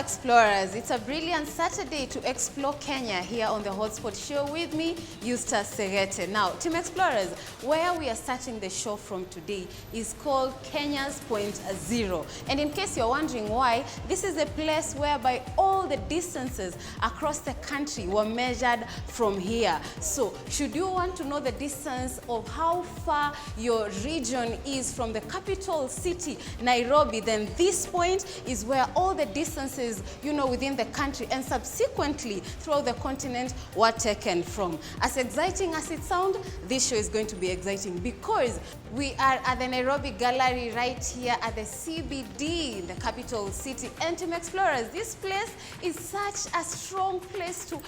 explorers, it's a brilliant Saturday to explore Kenya here on the Hotspot Show with me, Eustace Segete. Now, Team Explorers, where we are starting the show from today is called Kenya's Point Zero. And in case you're wondering why, this is a place whereby all the distances across the country were measured from here. So, should you want to know the distance of how far your region is from the capital city, Nairobi, then this point is where all the distances, within the country and subsequently throughout the continent were taken from. As exciting as it sounds, this show is going to be exciting because we are at the Nairobi Gallery right here at the CBD, the capital city. And Team Explorers, this place is such a strong place to,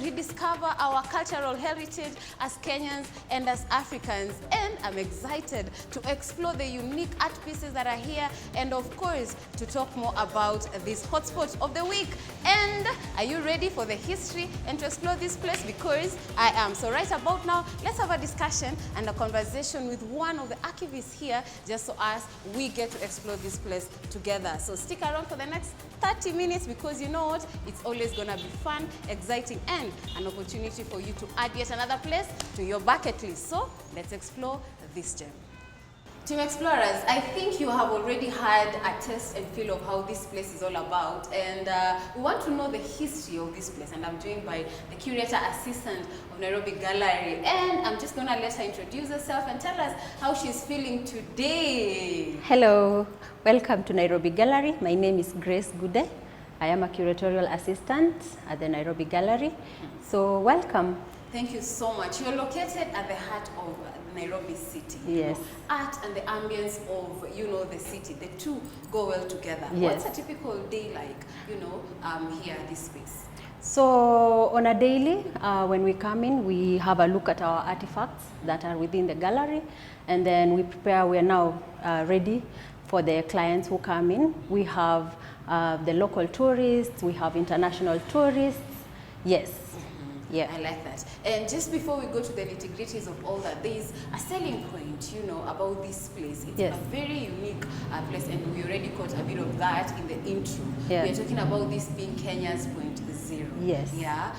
rediscover our cultural heritage as Kenyans and as Africans. And I'm excited to explore the unique art pieces that are here and of course to talk more about this hotspot of the week. And are you ready for the history and to explore this place? Because I am. So right about now, let's have a discussion and a conversation with one of the archivists here, just so as we get to explore this place together. So stick around for the next 30 minutes because you know what? It's always gonna be fun, exciting, and an opportunity for you to add yet another place to your bucket list. So let's explore this gem. Team Explorers, I think you have already had a taste and feel of how this place is all about, and we want to know the history of this place, and I'm joined by the curator assistant of Nairobi Gallery, and I'm just going to let her introduce herself and tell us how she's feeling today. Hello, welcome to Nairobi Gallery. My name is Grace Gude. I am a curatorial assistant at the Nairobi Gallery, so welcome. Thank you so much. You're located at the heart of Nairobi city. Yes. Art and the ambience of, the city, the two go well together. Yes. What's a typical day like, here at this space? So on a daily, when we come in, we have a look at our artifacts that are within the gallery, and then we prepare. We are now ready for the clients who come in. We have the local tourists, we have international tourists. Yes. Yeah. I like that. And just before we go to the nitty-gritties of all that, there is a selling point, about this place. It's a very unique place, and we already caught a bit of that in the intro. Yeah. We are talking about this being Kenya's Point Zero. Yes. Yeah.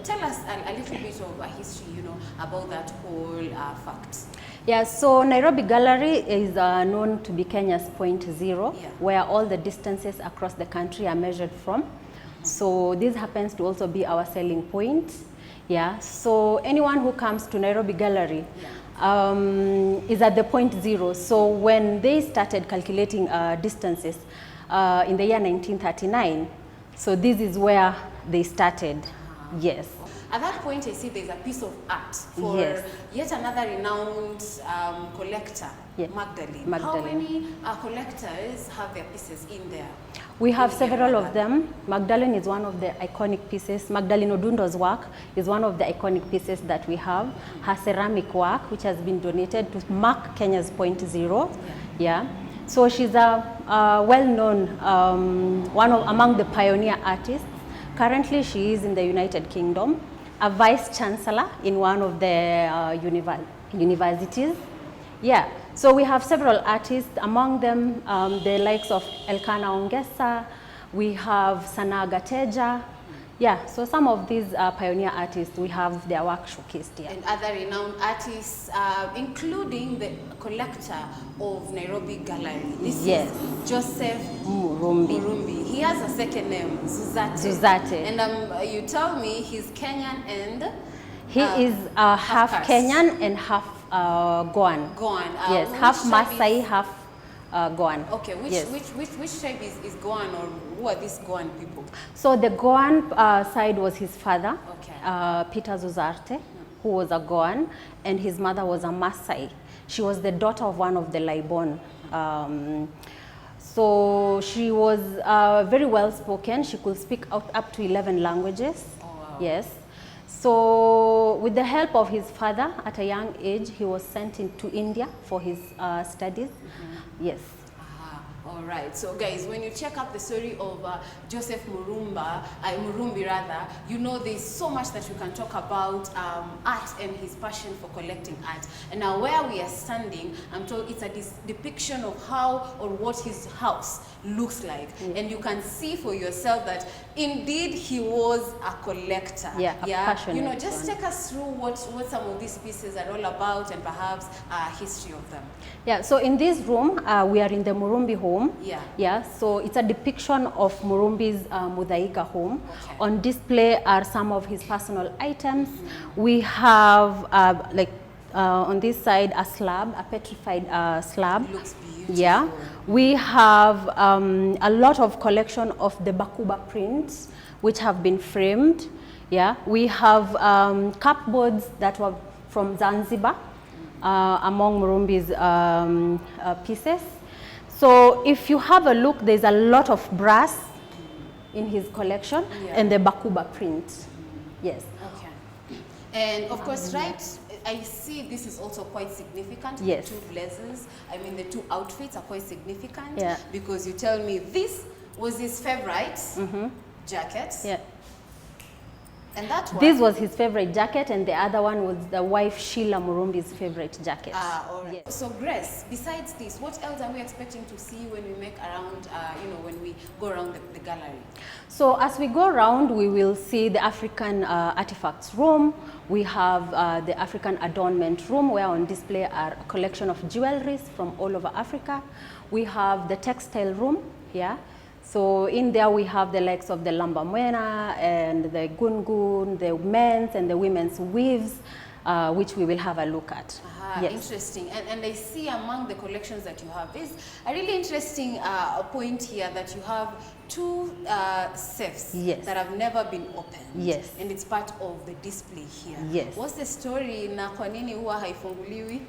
Tell us a little bit of a history, about that whole fact. Yeah, so Nairobi Gallery is known to be Kenya's Point Zero, where all the distances across the country are measured from. So this happens to also be our selling point. Yeah, so anyone who comes to Nairobi Gallery is at the point zero. So when they started calculating distances in the year 1939, so this is where they started. Yes. At that point, I see there's a piece of art for yet another renowned collector, Magdalene. How many collectors have their pieces in there? We have several of them. Magdalene is one of the iconic pieces. Magdalene Odundo's work is one of the iconic pieces that we have. Her ceramic work, which has been donated to mark Kenya's Point Zero. Yeah. So she's a well-known, among the pioneer artists. Currently, she is in the United Kingdom, a vice-chancellor in one of the universities. Yeah, so we have several artists, among them the likes of Elkanah Ongesa, we have Sana Gateja. Yeah, so some of these pioneer artists, we have their work showcased here. And other renowned artists, including the collector of Nairobi Gallery. This is Joseph Murumbi. He has a second name, Zuzate. And you tell me he's Kenyan and? He is half Kenyan and half Goan. Yes, half Maasai, half Goan. Okay, which tribe is Goan, or who are these Goan people? So the Goan side was his father, Peter Zuzarte, who was a Goan, and his mother was a Maasai. She was the daughter of one of the Laibon. So she was very well spoken. She could speak up to 11 languages. Oh, wow. Yes. So with the help of his father, at a young age, he was sent into India for his studies. Yes. All right, so guys, when you check out the story of Joseph Murumbi rather, you know there's so much that you can talk about art and his passion for collecting art. And now where we are standing, I'm told it's a depiction of how or what his house looks like. And you can see for yourself that indeed he was a collector. Yeah, a passionate you know, just one. take us through what some of these pieces are all about and perhaps history of them. Yeah, so in this room, we are in the Murumbi home. Yeah. So it's a depiction of Murumbi's Mudhaika home. Okay. On display are some of his personal items. We have, on this side, a slab, a petrified slab. It looks beautiful. Yeah. We have a lot of collection of the Bakuba prints, which have been framed. Yeah. We have cupboards that were from Zanzibar. Among Murumbi's pieces. So if you have a look, there's a lot of brass in his collection and the Bakuba print. Yes. Okay. And of course, right, I see this is also quite significant. Yes. The two blazers, I mean the two outfits are quite significant. Yeah. Because you tell me this was his favorite jacket. Yeah. And that one? This was his favorite jacket, and the other one was the wife Sheila Murumbi's favorite jacket. All right. Yes. So Grace, besides this, what else are we expecting to see when we make around, when we go around the gallery? So as we go around, we will see the African artifacts room. We have the African adornment room, where on display are a collection of jewelries from all over Africa. We have the textile room here. So in there we have the likes of the lambamwena and the gungun, the men's and the women's weaves, which we will have a look at. Yes. Interesting. And I see among the collections that you have is a really interesting point here that you have two safes that have never been opened. Yes. And it's part of the display here. Yes. What's the story na kwa nini huwa haifunguliwi?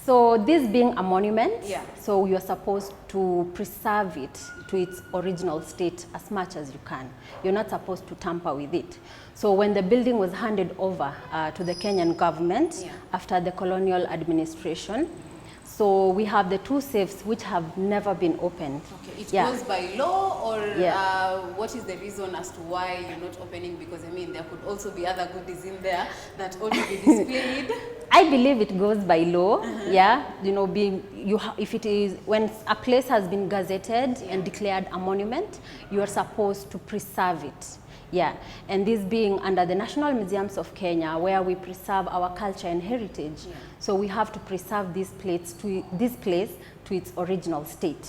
So this being a monument, so you are supposed to preserve it to its original state as much as you can. You're not supposed to tamper with it. So when the building was handed over to the Kenyan government after the colonial administration, so we have the two safes which have never been opened. Okay, it goes by law, or what is the reason as to why you're not opening? Because I mean, there could also be other goodies in there that ought to be displayed. I believe it goes by law. Yeah, you know, if it is when a place has been gazetted and declared a monument, you are supposed to preserve it. Yeah, and this being under the National Museums of Kenya, where we preserve our culture and heritage, so we have to preserve this place to its original state.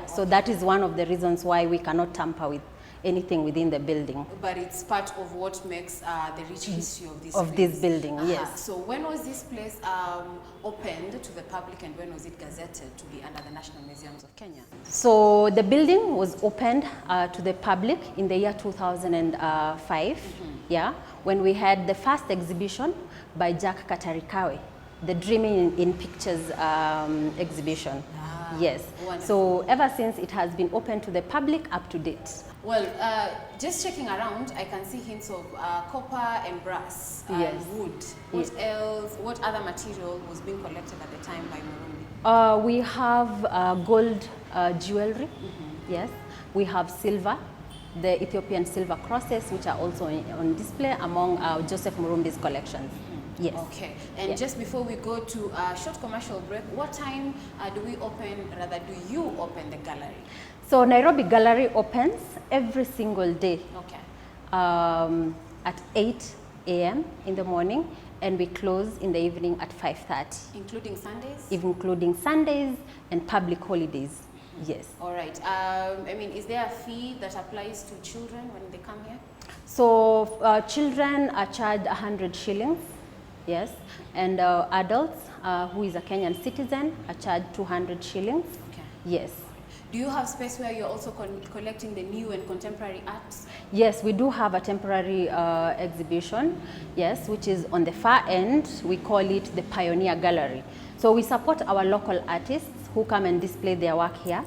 So that is one of the reasons why we cannot tamper with anything within the building. But it's part of what makes the rich history of this this building. Yes. So when was this place opened to the public, and when was it gazetted to be under the National Museums of Kenya? So the building was opened to the public in the year 2005. Yeah, when we had the first exhibition by Jack Katarikawe, the Dreaming in Pictures exhibition. Yes. Wonderful. So ever since, it has been open to the public up to date. Well, just checking around, I can see hints of copper and brass and wood. What else? What other material was being collected at the time by Murumbi? We have gold jewelry. Yes. We have silver, the Ethiopian silver crosses, which are also on display among Joseph Murumbi's collections. Yes. Okay. And just before we go to a short commercial break, what time do you open the gallery? So Nairobi Gallery opens every single day. Okay. At 8 a.m. in the morning, and we close in the evening at 5:30. Including Sundays? Including Sundays and public holidays. Yes. All right. I mean, is there a fee that applies to children when they come here? So children are charged 100 shillings. Yes, and adults who is a Kenyan citizen are charged 200 shillings. Okay. Yes. Do you have space where you're also collecting the new and contemporary arts? Yes, we do have a temporary exhibition, yes, which is on the far end. We call it the Pioneer Gallery. So we support our local artists who come and display their work here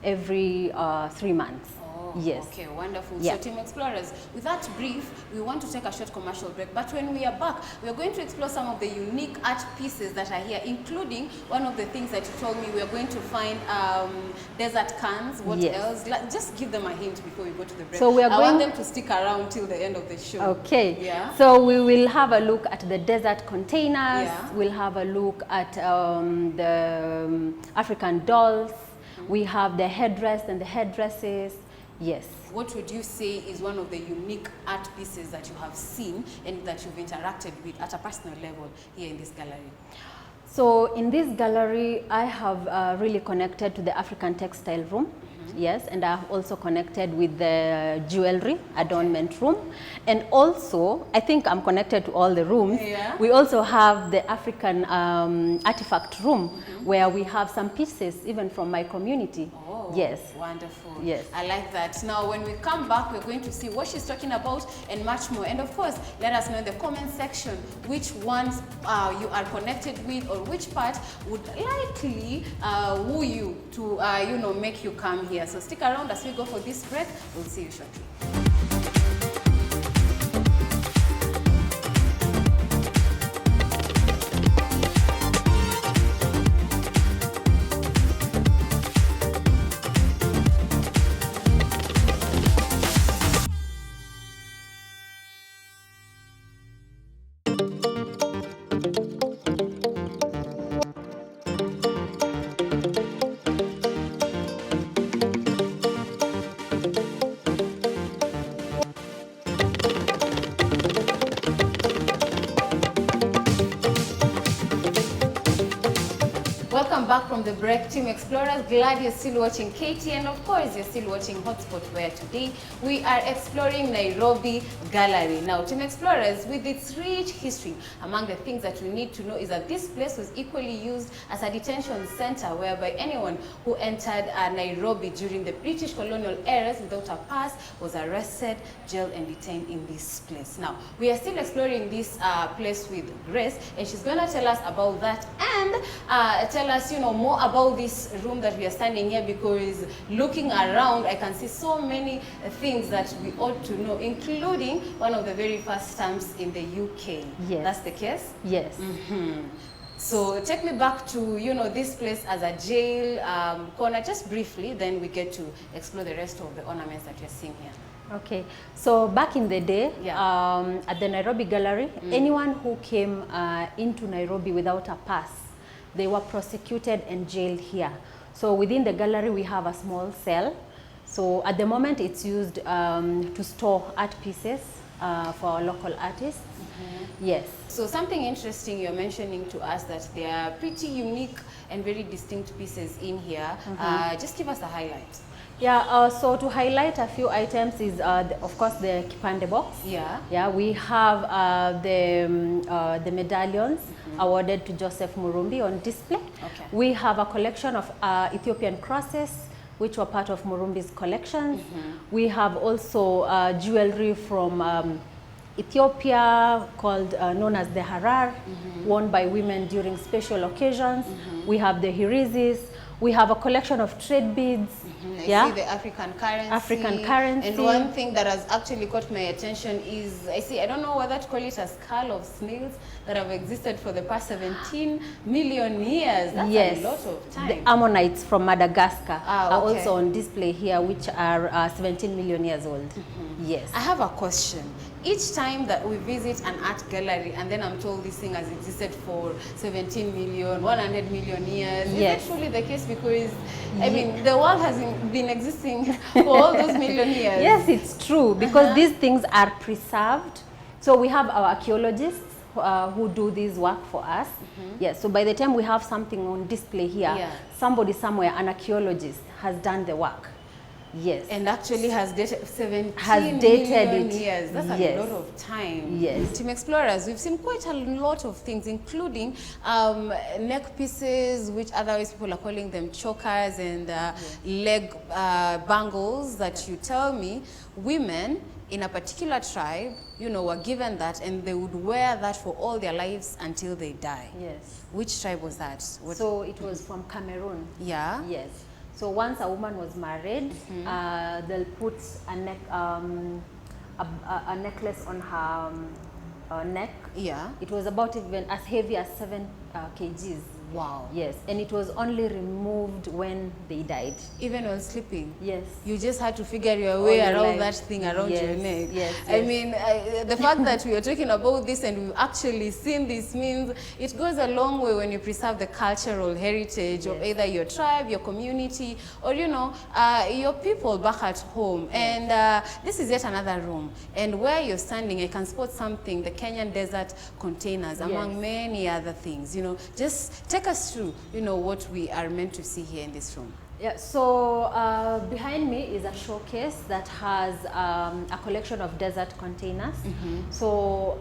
every 3 months. Oh, Yes. Okay, wonderful. Yeah. So Team Explorers, with that brief, we want to take a short commercial break. But when we are back, we are going to explore some of the unique art pieces that are here, including one of the things that you told me. We are going to find desert cans. What Yes. else? Just give them a hint before we go to the break. So we are I want going- them to stick around till the end of the show. Okay. Yeah. So we will have a look at the desert containers. Yeah. We'll have a look at the African dolls. We have the headdress and the headdresses. Yes. What would you say is one of the unique art pieces that you have seen and that you've interacted with at a personal level here in this gallery? So in this gallery, I have really connected to the African textile room. Yes, and I've also connected with the jewelry adornment room. And also, I think I'm connected to all the rooms. Yeah. We also have the African artifact room where we have some pieces even from my community. Oh, yes. Wonderful. Yes. I like that. Now, when we come back, we're going to see what she's talking about and much more. And of course, let us know in the comment section which ones you are connected with or which part would likely woo you to, make you come here. So stick around as we go for this break. We'll see you shortly. Welcome back from the break, Team Explorers. Glad you're still watching KTN. Of course, you're still watching Hotspot, where today we are exploring Nairobi Gallery. Now, Team Explorers, with its rich history, among the things that we need to know is that this place was equally used as a detention center whereby anyone who entered Nairobi during the British colonial eras without a pass was arrested, jailed, and detained in this place. Now, we are still exploring this place with Grace, and she's going to tell us about that and tell us, more about this room that we are standing here, because looking around, I can see so many things that we ought to know, including one of the very first stamps in the UK. Yes. That's the case? Yes. So take me back to, this place as a jail corner, just briefly, then we get to explore the rest of the ornaments that you're seeing here. Okay, so back in the day, Yeah. at the Nairobi Gallery, anyone who came into Nairobi without a pass, they were prosecuted and jailed here. So within the gallery, we have a small cell. So at the moment, it's used to store art pieces for our local artists. Yes. So something interesting you're mentioning to us, that there are pretty unique and very distinct pieces in here. Just give us a highlight. Yeah, so to highlight a few items is, of course, the Kipande box. Yeah. Yeah, we have the medallions awarded to Joseph Murumbi on display. Okay. We have a collection of Ethiopian crosses, which were part of Murumbi's collections. We have also jewelry from Ethiopia called known as the Harar, worn by women during special occasions. We have the Hirizis. We have a collection of trade beads. I see the African currency. African currency. And one thing that has actually caught my attention is, I don't know whether to call it a skull of snails that have existed for the past 17 million years. That's Yes. a lot of time. The ammonites from Madagascar are okay. also on display here, which are 17 million years old. Yes. I have a question. Each time that we visit an art gallery and then I'm told this thing has existed for 17 million, 100 million years, Yes. is it truly the case? Because, I mean, the world has been existing for all those million years. Yes, it's true, because these things are preserved. So we have our archaeologists who do this work for us. Yes, so by the time we have something on display here, somebody somewhere, an archaeologist, has done the work. Yes. And actually has dated 17 dated million years. That's a lot of time. Yes. Team Explorers, we've seen quite a lot of things, including neck pieces, which otherwise people are calling them chokers, and leg bangles that you tell me women in a particular tribe, were given that, and they would wear that for all their lives until they die. Yes. Which tribe was that? So it was from Cameroon. Yeah. Yes. So once a woman was married, they'll put a necklace on her neck. Yeah. It was about even as heavy as 7 kgs. Wow. Yes, and it was only removed when they died. Even while sleeping? Yes. You just had to figure your way around that thing around yes, your neck. Yes, I mean, the fact that we are talking about this and we've actually seen this means it goes a long way when you preserve the cultural heritage of either your tribe, your community, or, you know, your people back at home. And this is yet another room. And where you're standing, I can spot something, the Kenyan desert containers, among many other things. You know, just take us through, you know, what we are meant to see here in this room. Yeah, so behind me is a showcase that has a collection of desert containers. So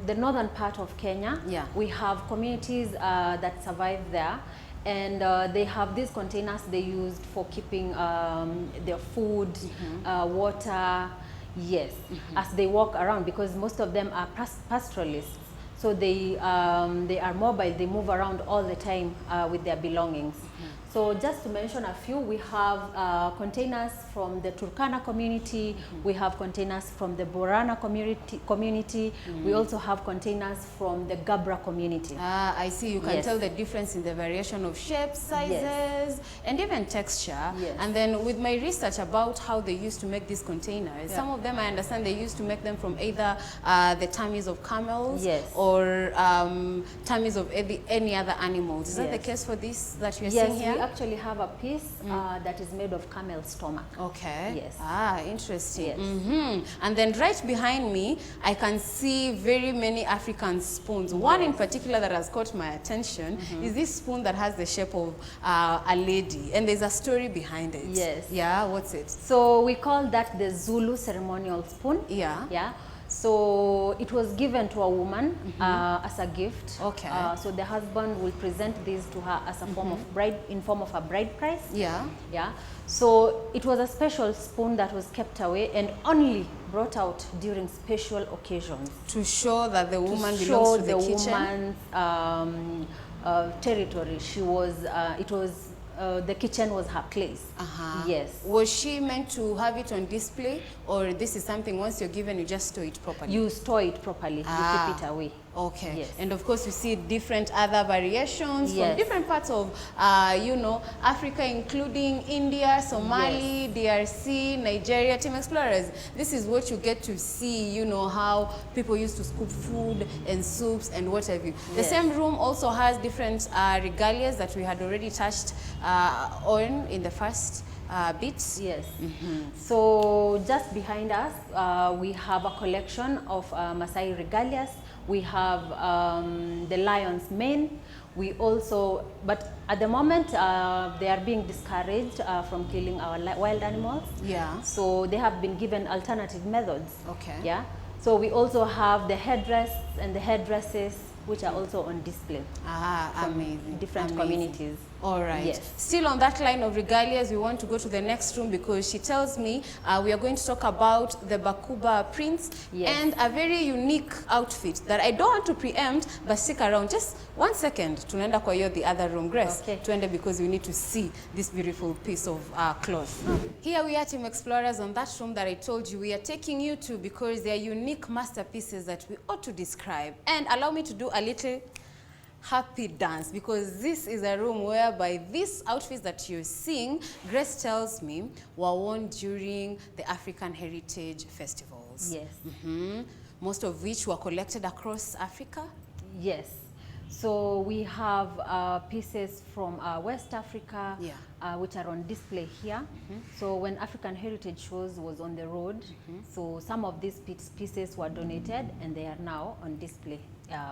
the northern part of Kenya, we have communities that survive there, and they have these containers they used for keeping their food, water, as they walk around, because most of them are pastoralists. So they are mobile, they move around all the time with their belongings. So just to mention a few, we have containers from the Turkana community, we have containers from the Borana community, we also have containers from the Gabra community. Ah, I see. You can tell the difference in the variation of shapes, sizes, and even texture. And then with my research about how they used to make these containers, some of them I understand they used to make them from either the tummies of camels or tummies of any other animals. Is that the case for this that you're seeing here? We actually have a piece that is made of camel stomach. Okay. Yes. Ah, interesting. And then right behind me, I can see very many African spoons. One in particular that has caught my attention is this spoon that has the shape of a lady, and there's a story behind it. Yes. Yeah, what's it? So we call that the Zulu ceremonial spoon. Yeah. Yeah. So it was given to a woman as a gift. Okay. So the husband will present this to her as a form of form of a bride price. Yeah. Yeah. So it was a special spoon that was kept away and only brought out during special occasions. To show that the woman belongs to the kitchen? To show the woman's territory. She was, the kitchen was her place. Yes. Was she meant to have it on display, or this is something once you're given you just store it properly? You store it properly. You keep it away. Okay. Yes. And of course you see different other variations from different parts of you know, Africa, including India, Somali, DRC, Nigeria. Team Explorers, this is what you get to see, you know, how people used to scoop food and soups and what have you. The same room also has different regalias that we had already touched on in the first bits. Yes. So just behind us, we have a collection of Maasai regalias. We have the lion's mane. We also, but at the moment, they are being discouraged from killing our wild animals. Yeah. So they have been given alternative methods. Okay. Yeah. So we also have the headdress and the headdresses, which are also on display. From amazing. Different communities. All right. Yes. Still on that line of regalias, we want to go to the next room because she tells me we are going to talk about the Bakuba prints and a very unique outfit that I don't want to preempt, but stick around. Just 1 second. Tunaenda kwa hiyo the other room, Grace. Okay. Tuende because we need to see this beautiful piece of cloth. Here we are, Team Explorers, on that room that I told you we are taking you to because they are unique masterpieces that we ought to describe. And allow me to do a little happy dance, because this is a room whereby these outfits that you're seeing, Grace tells me, were worn during the African Heritage Festivals. Yes. Most of which were collected across Africa? Yes. So we have pieces from West Africa, which are on display here. So when African Heritage Shows was on the road, so some of these pieces were donated and they are now on display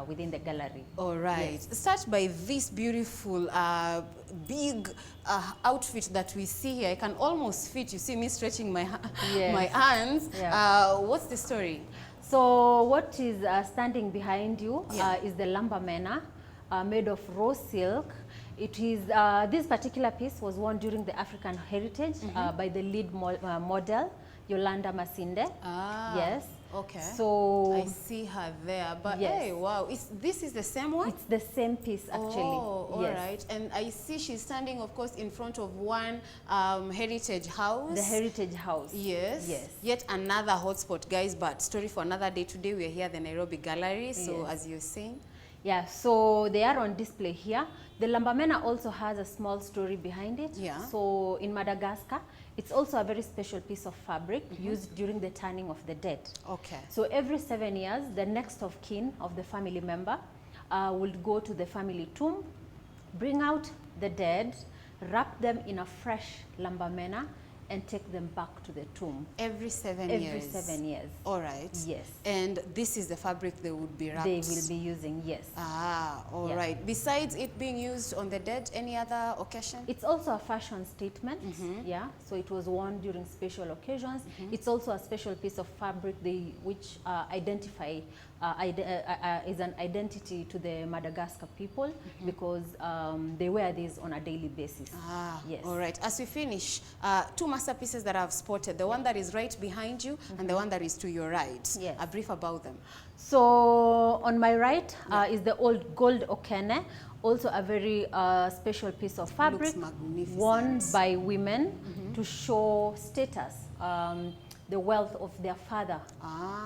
within the gallery. All right. Yes. Start by this beautiful big outfit that we see here. I can almost fit. You see me stretching my my hands. What's the story? So what is standing behind you is the lambamena made of raw silk. It is, this particular piece was worn during the African Heritage by the lead model, Yolanda Masinde. Yes. Okay. So I see her there. But yes. hey, wow. This is the same one? It's the same piece actually. Oh, all yes. right. And I see she's standing, of course, in front of one heritage house. The heritage house. Yes. Yes. Yet another hotspot, guys, but story for another day. Today we are here at the Nairobi Gallery. So Yes. as you're saying. Yeah, so they are on display here. The Lambamena also has a small story behind it. Yeah. So in Madagascar, it's also a very special piece of fabric used during the turning of the dead. Okay. So every 7 years, the next of kin of the family member will go to the family tomb, bring out the dead, wrap them in a fresh Lambamena, and take them back to the tomb. Every 7 years? Every 7 years. All right. Yes. And this is the fabric they would be wrapped? They will be using, yes. Ah, all Yeah. right. Besides it being used on the dead, any other occasion? It's also a fashion statement, yeah. So it was worn during special occasions. It's also a special piece of fabric which is an identity to the Madagascar people because they wear these on a daily basis. Ah, yes. all right. As we finish, two masterpieces that I've spotted, the one that is right behind you and the one that is to your right. Yes. A brief about them. So on my right is the old gold okene, also a very special piece of fabric worn by women to show status, the wealth of their father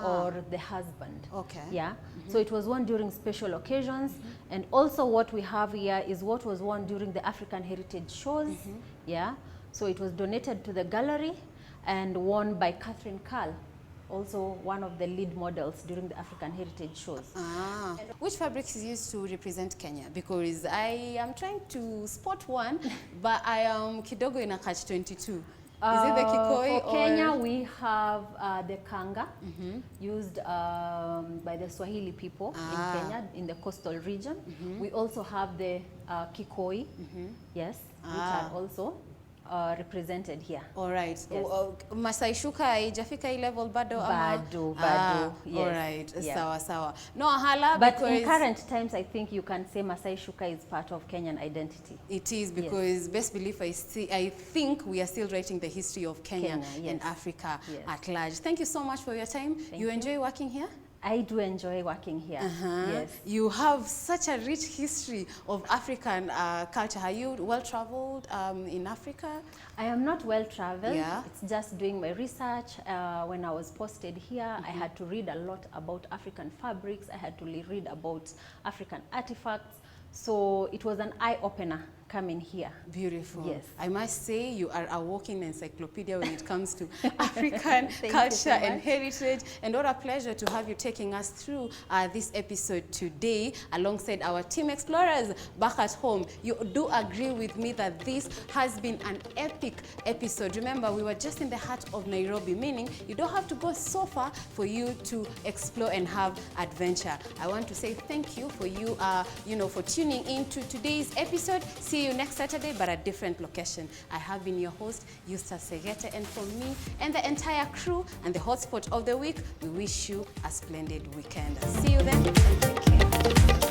or the husband. Okay. Yeah. So it was worn during special occasions, and also what we have here is what was worn during the African heritage shows. Yeah. So it was donated to the gallery and worn by Catherine Carl, also one of the lead models during the African heritage shows. Ah. And which fabrics is used to represent Kenya? Because I am trying to spot one, but I am kidogo in a catch-22. Is it the Kikoi? For Kenya, we have the kanga, used by the Swahili people in Kenya, in the coastal region. We also have the Kikoi, yes, which are also represented here. All right. Yes. Masai shuka haijafika hii level bado ama? Bado, yes. All right. Yeah. Sawa sawa. No hala, but because in current times, I think you can say Masai shuka is part of Kenyan identity. it is, because best belief I think we are still writing the history of Kenya, and Africa at large. Thank you so much for your time. You enjoy working here? I do enjoy working here. Yes. You have such a rich history of African culture. Are you well-traveled in Africa? I am not well-traveled. Yeah. It's just doing my research. When I was posted here, I had to read a lot about African fabrics. I had to read about African artifacts. So it was an eye-opener coming here. Beautiful. Yes. I must say you are a walking encyclopedia when it comes to African culture and heritage. And what a pleasure to have you taking us through this episode today alongside our team explorers back at home. You do agree with me that this has been an epic episode. Remember, we were just in the heart of Nairobi, meaning you don't have to go so far for you to explore and have adventure. I want to say thank you for you, for tuning in to today's episode. See you next Saturday, but at a different location. I have been your host, Eustace Segete, and from me and the entire crew and the hotspot of the week, we wish you a splendid weekend. See you then, and take care.